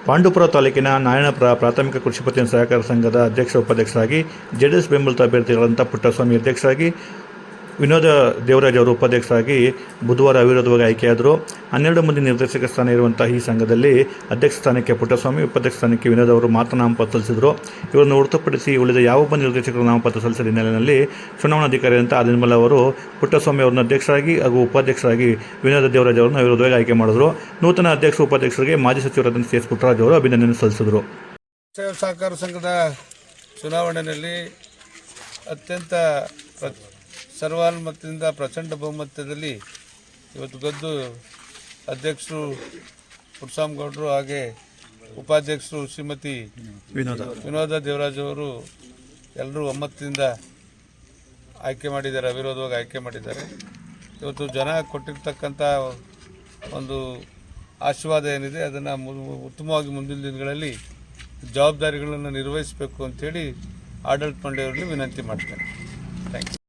ಪಾಂಡವಪುರ ತಾಲೂಕಿನ ನಾರಾಯಣಪುರ ಪ್ರಾಥಮಿಕ ಕೃಷಿ ಪತ್ತಿನ ಸಹಕಾರ ಸಂಘದ ಅಧ್ಯಕ್ಷ ಉಪಾಧ್ಯಕ್ಷರಾಗಿ ಜೆಡಿಎಸ್ ಬೆಂಬಲಿತ ಅಭ್ಯರ್ಥಿಗಳಂಥ ಪುಟ್ಟಸ್ವಾಮಿ ಅಧ್ಯಕ್ಷರಾಗಿ, ವಿನೋದ ದೇವರಾಜ್ ಅವರು ಉಪಾಧ್ಯಕ್ಷರಾಗಿ ಬುಧವಾರ ಅವಿರೋಧವಾಗಿ ಆಯ್ಕೆಯಾದರು. 12 ಮಂದಿ ನಿರ್ದೇಶಕ ಸ್ಥಾನ ಇರುವಂಥ ಈ ಸಂಘದಲ್ಲಿ ಅಧ್ಯಕ್ಷ ಸ್ಥಾನಕ್ಕೆ ಪುಟ್ಟಸ್ವಾಮಿ, ಉಪಾಧ್ಯಕ್ಷ ಸ್ಥಾನಕ್ಕೆ ವಿನೋದ್ ಅವರು ಮಾತ್ರ ನಾಮಪತ್ರ ಸಲ್ಲಿಸಿದರು. ಇವರನ್ನು ಹೊರತುಪಡಿಸಿ ಉಳಿದ ಯಾವೊಬ್ಬ ನಿರ್ದೇಶಕರು ನಾಮಪತ್ರ ಸಲ್ಲಿಸಿದ ಹಿನ್ನೆಲೆಯಲ್ಲಿ ಚುನಾವಣಾಧಿಕಾರಿ ಅಂತ ನಿರ್ಮಲ ಅವರು ಪುಟ್ಟಸ್ವಾಮಿ ಅವರನ್ನು ಅಧ್ಯಕ್ಷರಾಗಿ ಹಾಗೂ ಉಪಾಧ್ಯಕ್ಷರಾಗಿ ವಿನೋದ ದೇವರಾಜ್ ಅವರನ್ನು ಅವಿರೋಧವಾಗಿ ಆಯ್ಕೆ ಮಾಡಿದರು. ನೂತನ ಅಧ್ಯಕ್ಷ ಉಪಾಧ್ಯಕ್ಷರಿಗೆ ಮಾಜಿ ಸಚಿವರಾದ ಸಿ ಎಸ್ ಪುಟ್ಟರಾಜ್ ಅವರು ಅಭಿನಂದನೆ ಸಲ್ಲಿಸಿದರು. ಸಹಕಾರ ಸಂಘದ ಚುನಾವಣೆಯಲ್ಲಿ ಅತ್ಯಂತ ಸರ್ವಾನುಮತದಿಂದ ಪ್ರಚಂಡ ಬಹುಮತದಲ್ಲಿ ಇವತ್ತು ಗೆದ್ದು ಅಧ್ಯಕ್ಷರು ಪುಟ್ಟಸ್ವಾಮಿಗೌಡರು ಹಾಗೆ ಉಪಾಧ್ಯಕ್ಷರು ಶ್ರೀಮತಿ ವಿನೋದ ದೇವರಾಜ್ ಅವರು ಎಲ್ಲರೂ ಒಮ್ಮತದಿಂದ ಆಯ್ಕೆ ಮಾಡಿದ್ದಾರೆ, ಅವಿರೋಧವಾಗಿ ಆಯ್ಕೆ ಮಾಡಿದ್ದಾರೆ. ಇವತ್ತು ಜನ ಕೊಟ್ಟಿರ್ತಕ್ಕಂಥ ಒಂದು ಆಶೀರ್ವಾದ ಏನಿದೆ ಅದನ್ನು ಉತ್ತಮವಾಗಿ ಮುಂದಿನ ದಿನಗಳಲ್ಲಿ ಜವಾಬ್ದಾರಿಗಳನ್ನು ನಿರ್ವಹಿಸಬೇಕು ಅಂಥೇಳಿ ಆಡಳಿತ ಮಂಡಳಿಯವರಲ್ಲಿ ವಿನಂತಿ ಮಾಡ್ತೇನೆ. Thank you.